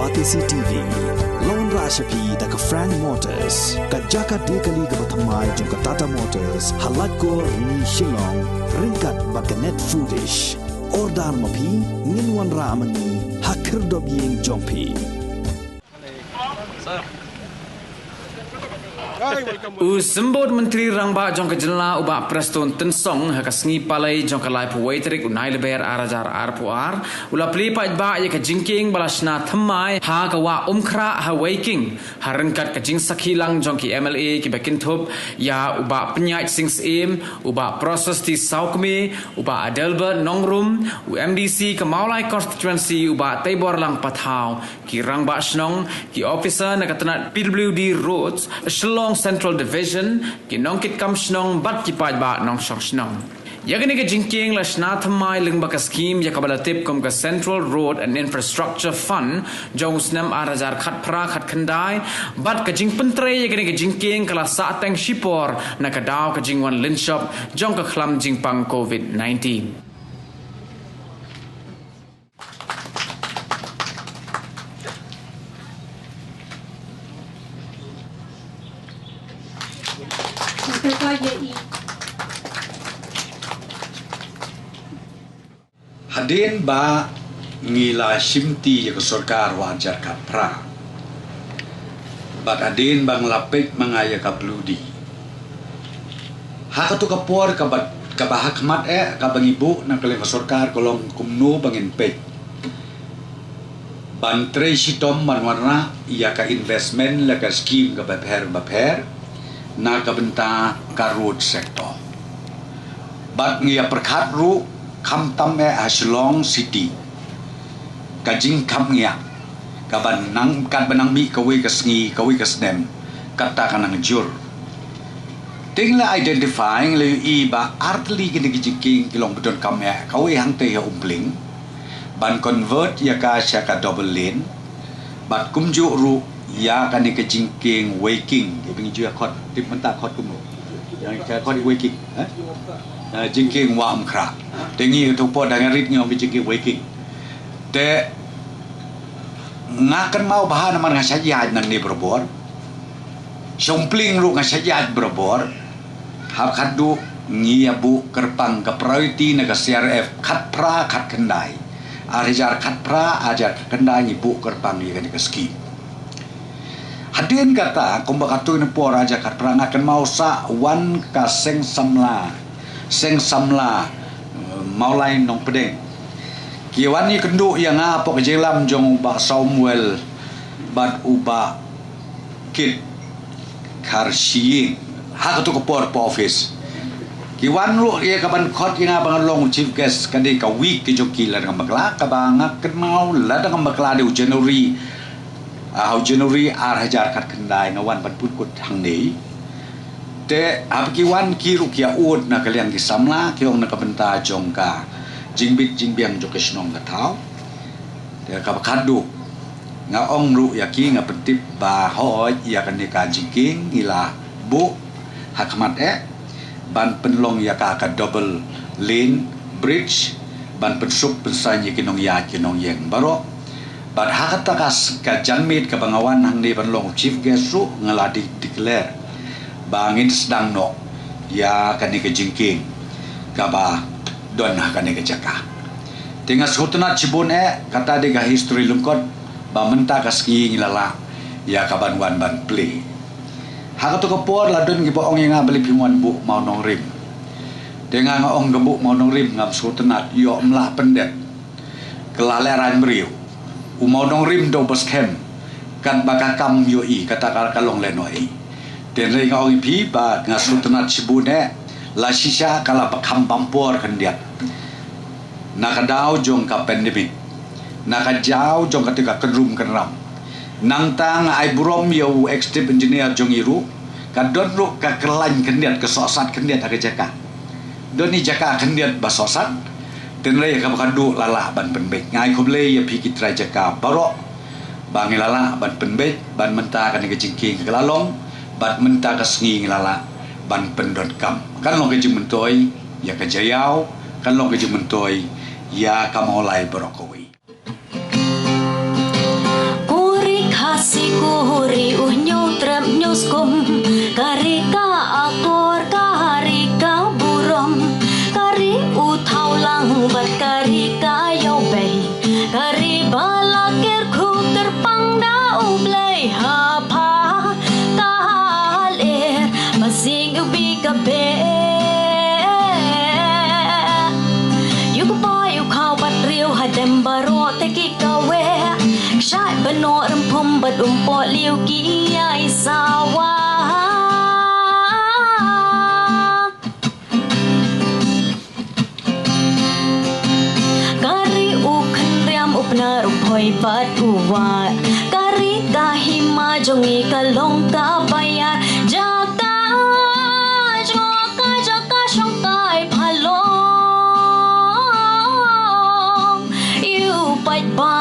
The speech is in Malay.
Batisi TV, Lone Rashapi da ka Frank Motors, ka Jaka Dekali ka Batamai jong ka Tata Motors, halat ko ni Shillong, ringkat ba ka Net Foodish, Ordar Mapi, Ninwan Ramani, Hakir Dobiyeng Jongpi. Sembod Menteri Rangba jong kejenla ubak Preston Tensong hakasngi palai jong kalai puwaitrik unai leber arajar arpuar ula pli pa ba ya ka jingking balasna thamai ha ka wa umkra ha waking harengkat ka jing sakhilang jong ki MLA ki bakintop ya ubak penyait sings im ubak proses di saukme ubak adelbert nongrum UMDC ke maulai constituency ubak tebor lang pathau ki Rangba snong ki officer na katanat PWD roads Shillong Central Division ki nongkit kam snong bat ki paj ba nong shong snong yagani ke jingking la shna thamai leng baka scheme ya kabala tip kom ka Central Road and Infrastructure Fund jong snam arajar khat pra khat khandai bat ka jing pentre yagani ke jingking kala sa tang shipor na ka daw ka jingwan linshop jong ka khlam jingpang COVID-19. Hadin ba ngila simti ya kesorkar wajar kapra. Bat adin bang lapik mangaya kapludi. Hak tu kapor kabat kabahakmat kabang ibu nang kaleng kesorkar kolong kumnu bangin pek. Bantre sitom manwarna ia ka investment la ka scheme ka bapher na kabenta ka road sector. Bat ngia perkhat ru kam tam Shillong City kajing kam ngia kaban nang kat benang mi kawi kasngi kawi kasnem kata kanang jur tingla identifying le I ba artli gini gijiking kilong bedon kam kawi hang te umpling ban convert ya ka sya ka double lane bat kumju ru ya kan ke jingking waking ibing ju khot tip menta khot kum yang ka khot waking jingking wa amkra tengi tu po dangarit ngom jingking waking te ngakan mau bahan man ngasajad nang ni berbor sompling ru ngasajad berbor hak kadu ngiabu kerpang ke priority na ka CRF khat pra khat kendai arijar khat pra ajar kendai ngibu kerpang ni kan ke ski hadin kata kumbakatu ni po raja khat pra ngakan mau sa wan ka seng samla maulai nong pedeng kiwan ni kendu yang apa kejelam jong ubak Samuel bat ubak kit karsiying hak tu kepor po office kiwan lu ia kapan khot yang abang long chief guest kadi ka week ke joki la dengan bakla ka banga ken mau la dengan bakla de January January hajar kat kendai ngawan ban put kut hang ni te abkiwan kiru kia ud na kalian kisamla kiong na kabenta jongka jingbit jingbiang jokesnong katau te kabakadu nga ong ru yaki nga pentip ba hoy ya kan ka jingking ila bu hakmat ban penlong ya ka double lane bridge ban pensup pensanya kinong ya kinong yeng baro ban hakata ka janmit ka bangawan hang ni penlong chief guest ru ngaladi declare bangin sedang no ya kani ke jingking kaba don kani ke jaka tinggal sutuna cibun kata de ga history lungkot ba menta kaski ngilala ya kaban wan ban play hak tu kapor ladon gi boong nga beli pimuan bu mau nong rim dengan ngong gebuk mau nong rim ngam sutuna yo mlah pendet kelaleran meriu mau nong rim do boskem kan bakakam yo I kata kalong lenoi dan lagi orang pi ba ngasutna cibune la sisa kala bakam pampor kendiat nakadau jong ka pandemic nakajau jong ketika kenrum kenram nang tang ai burom yo extreme engineer jong iru kadon ru ka kelan kendiat kesosat kendiat ha jaka doni jaka kendiat basosat dan lagi ka bakadu lala ban penbek ngai koble ya pi kitra jaka baro bangilala ban penbek ban menta kan ke jingking ke lalong bat menta kasngi ngilala ban pendot kam kan long keje mentoi ya kejayau kan long keje mentoi ya kamolai brokowi luskum karika akor karika burom kari uthau lang bat karika yo bay kari balakir ku terpang da ublay hapa kalir masing ubi kabe yuko pa yukau bat riu hadem baro teki kawe Syai benok rempum bedumpuk liu kiai sawah Kari ukan riam upna rumpoi bat uwat Kari kahima jongi kalong kabayar Jaka syongkai palong You bait ba